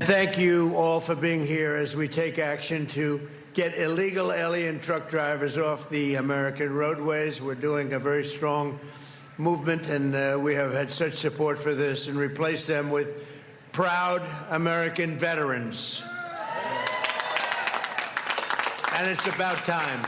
Thank you all for being here as we take action to get illegal alien truck drivers off the American roadways. We're doing a very strong movement, and we have had such support for this, and replace them with proud American veterans. And it's about time.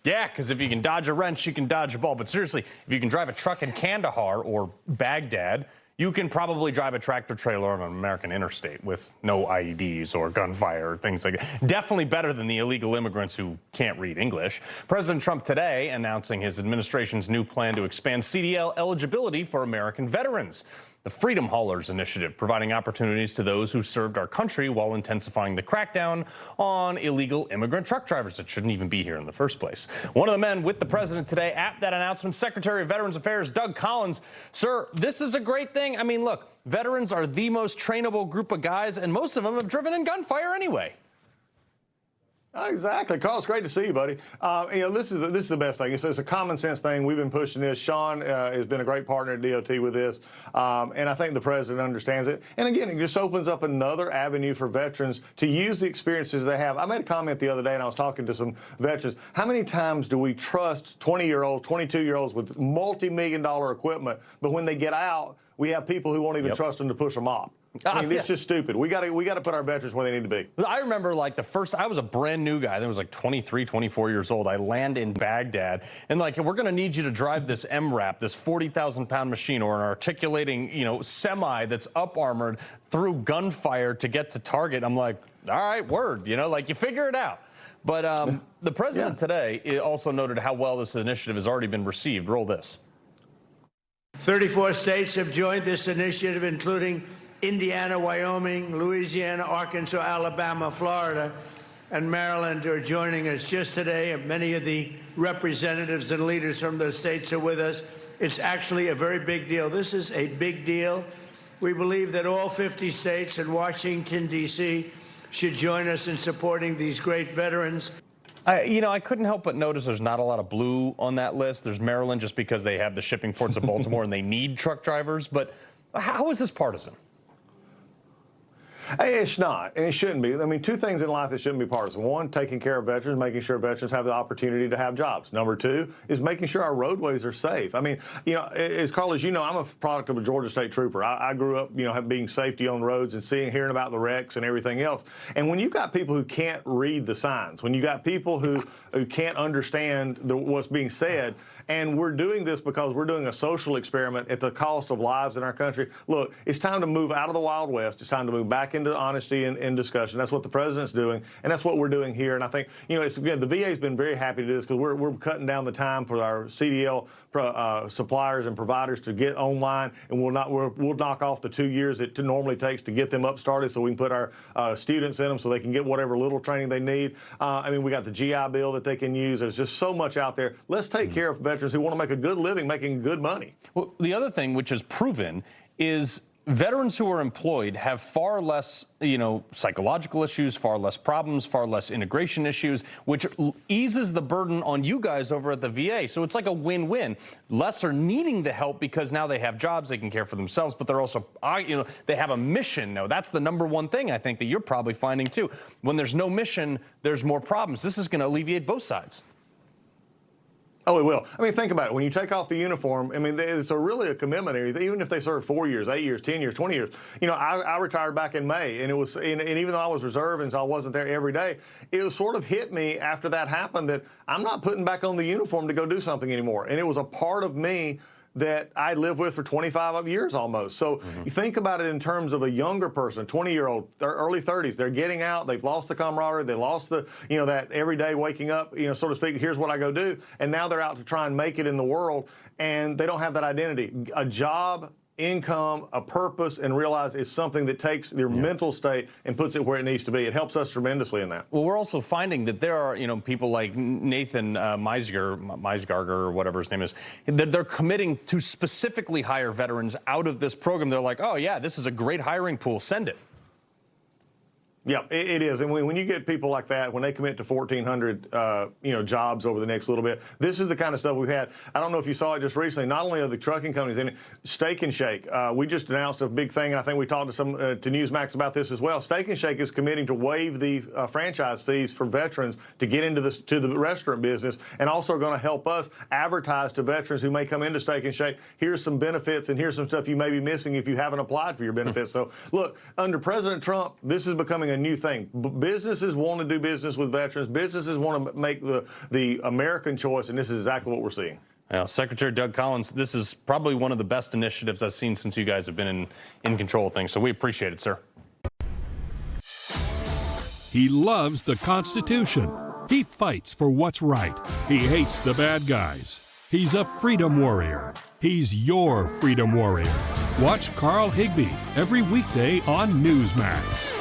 Yeah, because if you can dodge a wrench, you can dodge a ball. But seriously, if you can drive a truck in Kandahar or Baghdad, you can probably drive a tractor trailer on an American interstate with no IEDs or gunfire or things like that. Definitely better than the illegal immigrants who can't read English. President Trump today announcing his administration's new plan to expand CDL eligibility for American veterans. The Freedom Haulers Initiative, providing opportunities to those who served our country while intensifying the crackdown on illegal immigrant truck drivers that shouldn't even be here in the first place. One of the men with the president today at that announcement, Secretary of Veterans Affairs Doug Collins. Sir, this is a great thing. I mean, look, veterans are the most trainable group of guys, and most of them have driven in gunfire anyway. Exactly. Carl, it's great to see you, buddy. This is the best thing. It's a common sense thing. We've been pushing this. Sean has been a great partner at DOT with this, and I think the president understands it. And again, it just opens up another avenue for veterans to use the experiences they have. I made a comment the other day, and I was talking to some veterans. How many times do we trust 20-year-olds, 22-year-olds with multi-million-dollar equipment, but when they get out, we have people who won't even trust them to push them off? I mean, it's just stupid. We got to put our veterans where they need to be. I remember, like, I was a brand new guy. I was like 23, 24 years old. I land in Baghdad, and like, we're going to need you to drive this MRAP, this 40,000-pound machine, or an articulating, semi that's up armored through gunfire to get to target. I'm like, all right, word. Like, you figure it out. But the president today also noted how well this initiative has already been received. Roll this. 34 states have joined this initiative, including Indiana, Wyoming, Louisiana, Arkansas, Alabama, Florida, and Maryland are joining us just today. Many of the representatives and leaders from those states are with us. It's actually a very big deal. This is a big deal. We believe that all 50 states and Washington, D.C. should join us in supporting these great veterans. I couldn't help but notice there's not a lot of blue on that list. There's Maryland just because they have the shipping ports of Baltimore and they need truck drivers. But how is this partisan? It's not, and it shouldn't be. I mean, two things in life that shouldn't be partisan. One, taking care of veterans, making sure veterans have the opportunity to have jobs. Number two is making sure our roadways are safe. I mean, as Carl, as you know, I'm a product of a Georgia State Trooper. I grew up, being safety on roads and hearing about the wrecks and everything else. And when you've got people who can't read the signs, when you got people who can't understand what's being said, and we're doing this because we're doing a social experiment at the cost of lives in our country. Look, it's time to move out of the Wild West. It's time to move back into honesty and discussion. That's what the president's doing, and that's what we're doing here. And I think, the VA's been very happy to do this because we're cutting down the time for our CDL suppliers and providers to get online, and we'll knock off the 2 years it normally takes to get them up started, so we can put our students in them so they can get whatever little training they need. We got the GI Bill that they can use. There's just so much out there. Let's take care of veterans who want to make a good living, making good money. Well, the other thing which is proven is veterans who are employed have far less, psychological issues, far less problems, far less integration issues, which eases the burden on you guys over at the VA. So it's like a win-win. Less are needing the help because now they have jobs, they can care for themselves, but they're also, they have a mission now. That's the number one thing I think that you're probably finding too. When there's no mission, there's more problems. This is going to alleviate both sides. Oh, it will. I mean, think about it. When you take off the uniform, I mean, it's really a commitment. Even if they serve 4 years, 8 years, 10 years, 20 years. I retired back in May, and and even though I was reserve and so I wasn't there every day, it was sort of hit me after that happened that I'm not putting back on the uniform to go do something anymore. And it was a part of me that I lived with for 25 years almost. So you think about it in terms of a younger person, 20-year-old, early 30s. They're getting out. They've lost the camaraderie. They lost the, that every day waking up, so to speak, here's what I go do. And now they're out to try and make it in the world, and they don't have that identity. A job, income, a purpose, and realize it's something that takes their mental state and puts it where it needs to be. It helps us tremendously in that. Well, we're also finding that there are, people like Nathan Meisgarger or whatever his name is, that they're committing to specifically hire veterans out of this program. They're like, oh yeah, this is a great hiring pool. Send it. Yeah, it is. And when you get people like that, when they commit to 1,400, jobs over the next little bit, this is the kind of stuff we've had. I don't know if you saw it just recently. Not only are the trucking companies in it, Steak and Shake. We just announced a big thing, and I think we talked to Newsmax about this as well. Steak and Shake is committing to waive the franchise fees for veterans to get into the restaurant business, and also going to help us advertise to veterans who may come into Steak and Shake. Here's some benefits, and here's some stuff you may be missing if you haven't applied for your benefits. So, look, under President Trump, this is becoming a new thing. Businesses want to do business with veterans. Businesses want to make the American choice, and this is exactly what we're seeing. Secretary Doug Collins, this is probably one of the best initiatives I've seen since you guys have been in control of things, so we appreciate it, sir. He loves the Constitution. He fights for what's right. He hates the bad guys. He's a freedom warrior. He's your freedom warrior. Watch Carl Higbie every weekday on Newsmax.